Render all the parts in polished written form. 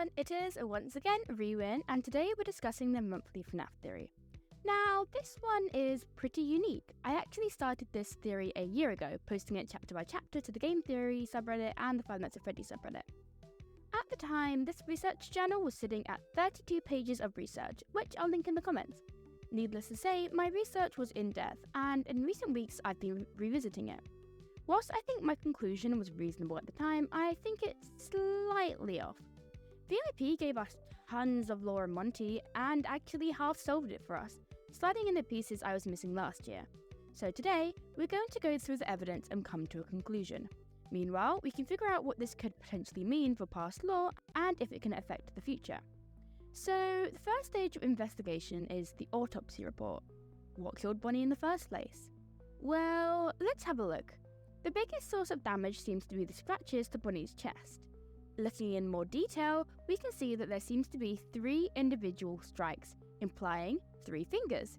everyone, it is once again Reewyn, and today we're discussing the monthly FNAF Theory. Now, this one is pretty unique. I actually started this theory a year ago, posting it chapter by chapter to the Game Theory subreddit and the Five Nights at Freddy's subreddit. At the time, this research journal was sitting at 32 pages of research, which I'll link in the comments. Needless to say, my research was in-depth, and in recent weeks I've been revisiting it. Whilst I think my conclusion was reasonable at the time, I think it's slightly off. VIP gave us tons of lore on Monty and actually half solved it for us, sliding in the pieces I was missing last year. So today, we're going to go through the evidence and come to a conclusion. Meanwhile, we can figure out what this could potentially mean for past lore and if it can affect the future. So, the first stage of investigation is the autopsy report. What killed Bonnie in the first place? Well, let's have a look. The biggest source of damage seems to be the scratches to Bonnie's chest. Looking in more detail, we can see that there seems to be 3 individual strikes, implying 3 fingers.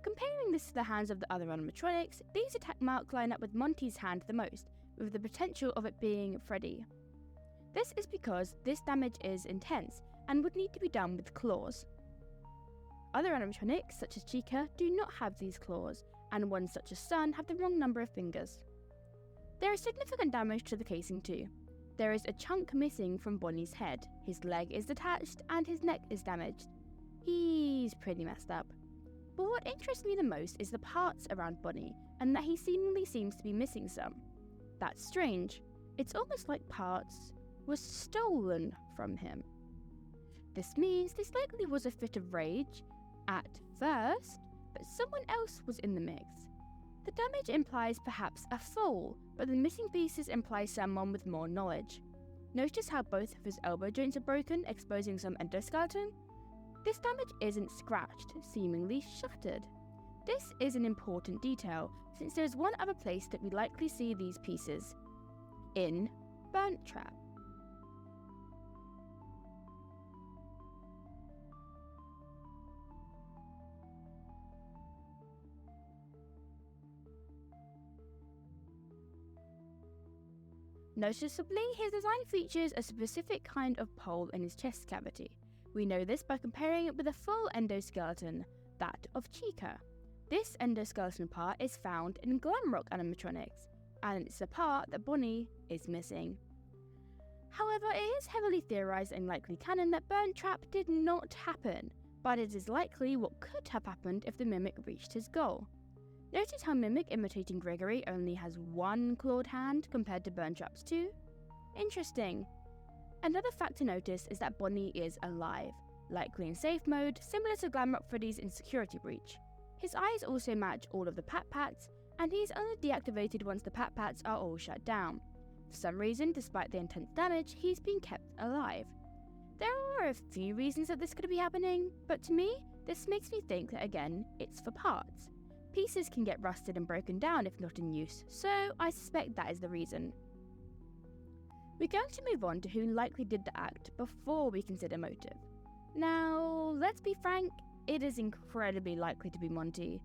Comparing this to the hands of the other animatronics, these attack marks line up with Monty's hand the most, with the potential of it being Freddy. This is because this damage is intense and would need to be done with claws. Other animatronics, such as Chica, do not have these claws, and ones such as Sun have the wrong number of fingers. There is significant damage to the casing too. There is a chunk missing from Bonnie's head, his leg is detached, and his neck is damaged. He's pretty messed up. But what interests me the most is the parts around Bonnie, and that he seemingly seems to be missing some. That's strange. It's almost like parts were stolen from him. This means this likely was a fit of rage at first, but someone else was in the mix. The damage implies perhaps a fall, but the missing pieces imply someone with more knowledge. Notice how both of his elbow joints are broken, exposing some endoskeleton? This damage isn't scratched, seemingly shattered. This is an important detail, since there is one other place that we likely see these pieces. In Burnt Trap. Noticeably, his design features a specific kind of pole in his chest cavity. We know this by comparing it with a full endoskeleton, that of Chica. This endoskeleton part is found in Glamrock animatronics, and it's the part that Bonnie is missing. However, it is heavily theorized in likely canon that Burnt Trap did not happen, but it is likely what could have happened if the Mimic reached his goal. Notice how Mimic imitating Gregory only has 1 clawed hand compared to Burnt Trap's 2? Interesting. Another fact to notice is that Bonnie is alive, likely in safe mode, similar to Glamrock Freddy's in Security Breach. His eyes also match all of the pat-pats, and he's only deactivated once the pat-pats are all shut down. For some reason, despite the intense damage, he's been kept alive. There are a few reasons that this could be happening, but to me, this makes me think that again, it's for parts. Pieces can get rusted and broken down if not in use, so I suspect that is the reason. We're going to move on to who likely did the act before we consider motive. Now, let's be frank, it is incredibly likely to be Monty.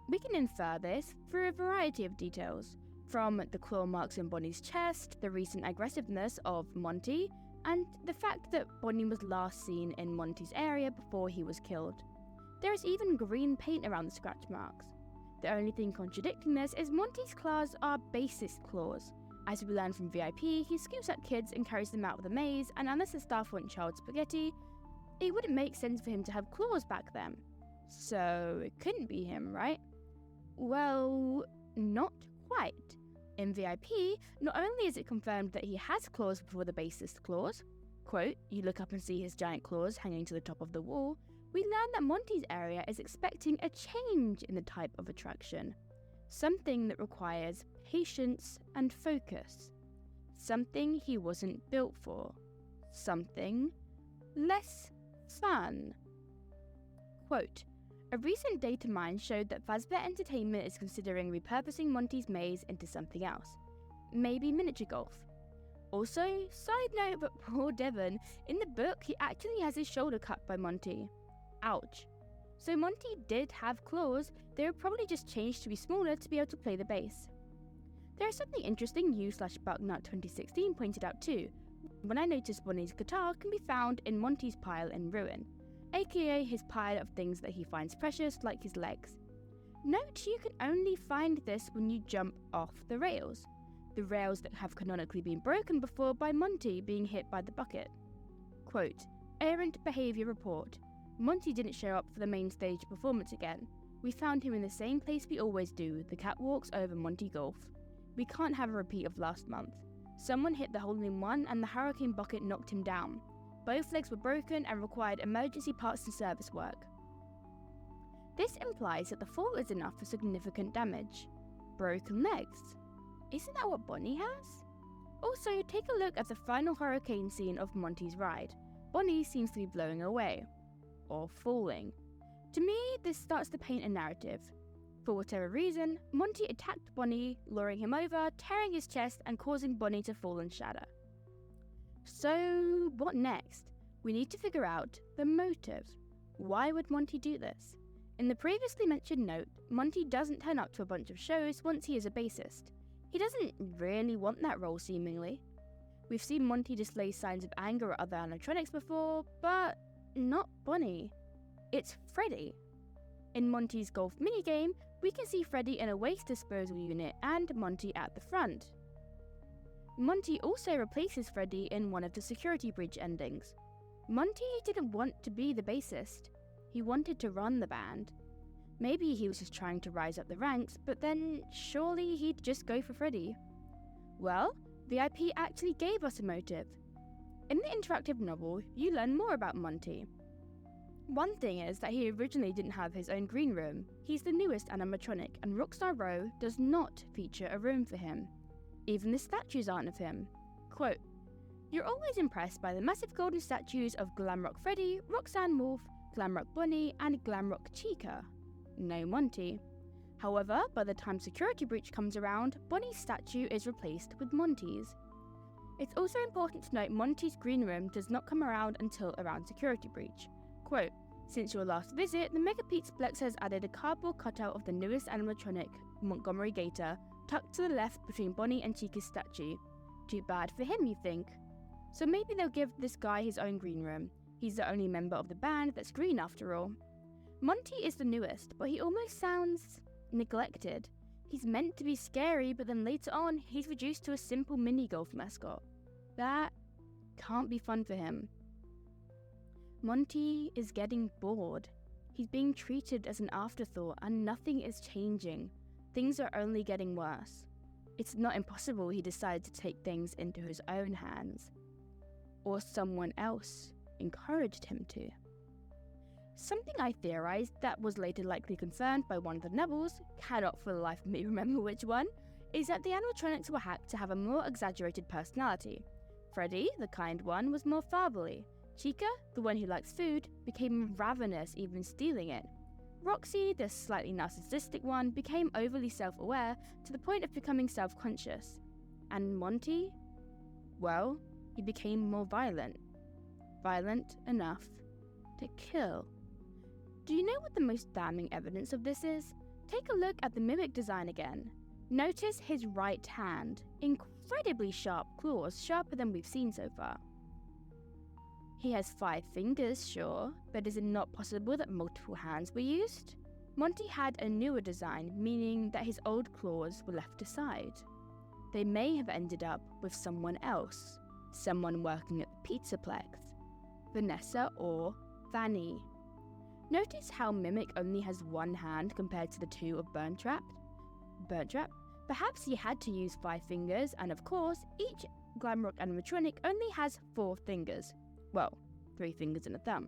We can infer this through a variety of details, from the claw marks in Bonnie's chest, the recent aggressiveness of Monty, and the fact that Bonnie was last seen in Monty's area before he was killed. There is even green paint around the scratch marks. The only thing contradicting this is Monty's claws are bassist claws. As we learn from VIP, he scoops up kids and carries them out of the maze, and unless the staff want child spaghetti, it wouldn't make sense for him to have claws back then. So it couldn't be him, right? Well, not quite. In VIP, not only is it confirmed that he has claws before the bassist claws, quote, you look up and see his giant claws hanging to the top of the wall, we learn that Monty's area is expecting a change in the type of attraction. Something that requires patience and focus. Something he wasn't built for. Something less fun. Quote, a recent data mine showed that Fazbear Entertainment is considering repurposing Monty's maze into something else. Maybe miniature golf. Also, side note, but poor Devon, in the book he actually has his shoulder cut by Monty. Ouch. So Monty did have claws, they were probably just changed to be smaller to be able to play the bass. There is something interesting you/Bucknut 2016 pointed out too. when I noticed Bonnie's guitar can be found in Monty's pile in Reewyn, aka his pile of things that he finds precious like his legs. Note you can only find this when you jump off the rails that have canonically been broken before by Monty being hit by the bucket. Quote, errant behaviour report. Monty didn't show up for the main stage performance again. We found him in the same place we always do, the catwalks over Monty Golf. We can't have a repeat of last month. Someone hit the hole-in-one and the hurricane bucket knocked him down. Both legs were broken and required emergency parts and service work. This implies that the fall is enough for significant damage. Broken legs. Isn't that what Bonnie has? Also, take a look at the final hurricane scene of Monty's ride. Bonnie seems to be blowing away. Or falling. To me, this starts to paint a narrative. For whatever reason, Monty attacked Bonnie, luring him over, tearing his chest and causing Bonnie to fall and shatter. So, what next? We need to figure out the motive. Why would Monty do this? In the previously mentioned note, Monty doesn't turn up to a bunch of shows once he is a bassist. He doesn't really want that role seemingly. We've seen Monty display signs of anger at other animatronics before, but not Bonnie. It's Freddy. In Monty's golf minigame, we can see Freddy in a waste disposal unit and Monty at the front. Monty also replaces Freddy in one of the security breach endings. Monty didn't want to be the bassist. He wanted to run the band. Maybe he was just trying to rise up the ranks, but then surely he'd just go for Freddy. Well, the IP actually gave us a motive. In the interactive novel, you learn more about Monty. One thing is that he originally didn't have his own green room. He's the newest animatronic, and Rockstar Row does not feature a room for him. Even the statues aren't of him. Quote, you're always impressed by the massive golden statues of Glamrock Freddy, Roxanne Wolf, Glamrock Bonnie, and Glamrock Chica. No Monty. However, by the time Security Breach comes around, Bonnie's statue is replaced with Monty's. It's also important to note Monty's green room does not come around until around Security Breach. Quote, since your last visit, the Mega Plex has added a cardboard cutout of the newest animatronic, Montgomery Gator, tucked to the left between Bonnie and Chica's statue. Too bad for him, you think? So maybe they'll give this guy his own green room. He's the only member of the band that's green after all. Monty is the newest, but he almost sounds neglected. He's meant to be scary, but then later on, he's reduced to a simple mini-golf mascot. That can't be fun for him. Monty is getting bored. He's being treated as an afterthought and nothing is changing. Things are only getting worse. It's not impossible he decided to take things into his own hands. Or someone else encouraged him to. Something I theorized that was later likely confirmed by one of the novels, cannot for the life of me remember which one, is that the animatronics were hacked to have a more exaggerated personality. Freddy, the kind one, was more fatherly. Chica, the one who likes food, became ravenous, even stealing it. Roxy, the slightly narcissistic one, became overly self-aware to the point of becoming self-conscious. And Monty? Well, he became more violent. Violent enough to kill. Do you know what the most damning evidence of this is? Take a look at the mimic design again. Notice his right hand. Incredibly sharp claws, sharper than we've seen so far. He has 5 fingers, sure, but is it not possible that multiple hands were used? Monty had a newer design, meaning that his old claws were left aside. They may have ended up with someone else, someone working at the Pizzaplex, Vanessa or Vanny. Notice how Mimic only has 1 hand compared to the 2 of Burntrap? Perhaps he had to use 5 fingers, and of course, each Glamrock animatronic only has 4 fingers. Well, 3 fingers and a thumb.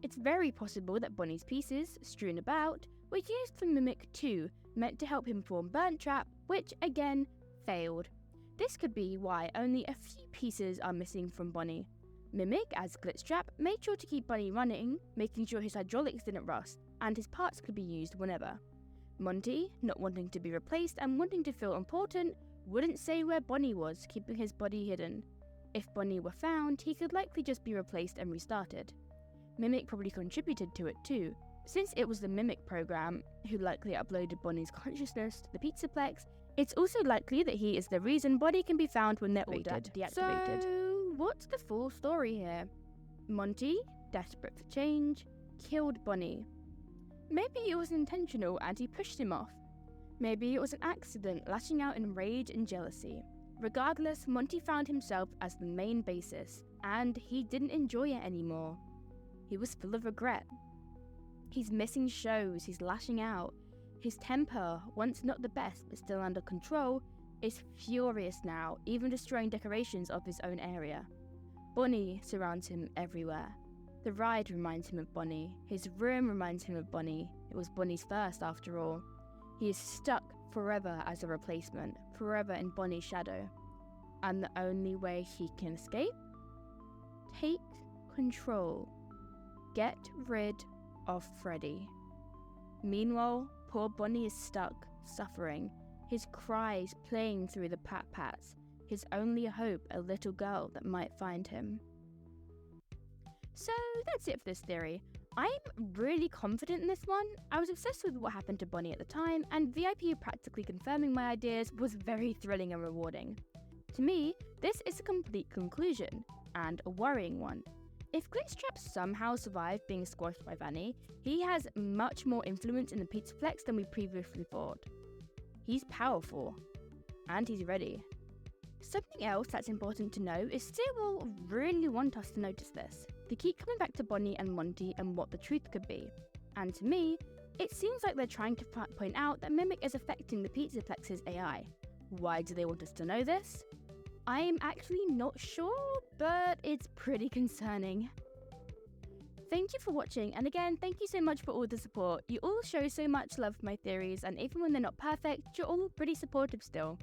It's very possible that Bonnie's pieces, strewn about, were used for Mimic 2, meant to help him form Burntrap, which again, failed. This could be why only a few pieces are missing from Bonnie. Mimic, as Glitchtrap, made sure to keep Bonnie running, making sure his hydraulics didn't rust, and his parts could be used whenever. Monty, not wanting to be replaced and wanting to feel important, wouldn't say where Bonnie was, keeping his body hidden. If Bonnie were found, he could likely just be replaced and restarted. Mimic probably contributed to it too, since it was the Mimic program who likely uploaded Bonnie's consciousness to the Pizzaplex. It's also likely that he is the reason Bonnie can be found when they're all deactivated. So, what's the full story here? Monty, desperate for change, killed Bonnie. Maybe it was intentional and he pushed him off. Maybe it was an accident, lashing out in rage and jealousy. Regardless, Monty found himself as the main basis, and he didn't enjoy it anymore. He was full of regret. He's missing shows, he's lashing out. His temper, once not the best but still under control, is furious now, even destroying decorations of his own area. Bonnie surrounds him everywhere. The ride reminds him of Bonnie. His room reminds him of Bonnie. It was Bonnie's first, after all. He is stuck forever as a replacement, forever in Bonnie's shadow. And the only way he can escape? Take control. Get rid of Freddy. Meanwhile, poor Bonnie is stuck, suffering, his cries playing through the pat-pats, his only hope a little girl that might find him. So that's it for this theory. I'm really confident in this one. I was obsessed with what happened to Bonnie at the time, and VIP practically confirming my ideas was very thrilling and rewarding. To me, this is a complete conclusion, and a worrying one. If Glitchtrap somehow survived being squashed by Vanny, he has much more influence in the Pizzaplex than we previously thought. He's powerful, and he's ready. Something else that's important to know is Steer will really want us to notice this. They keep coming back to Bonnie and Monty and what the truth could be. And to me, it seems like they're trying to point out that Mimic is affecting the Pizzaplex's AI. Why do they want us to know this? I'm actually not sure, but it's pretty concerning. Thank you for watching, and again, thank you so much for all the support. You all show so much love for my theories, and even when they're not perfect, you're all pretty supportive still.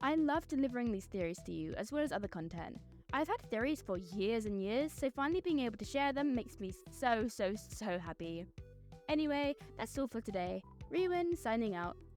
I love delivering these theories to you, as well as other content. I've had theories for years and years, so finally being able to share them makes me so happy. Anyway, that's all for today. Reewyn signing out.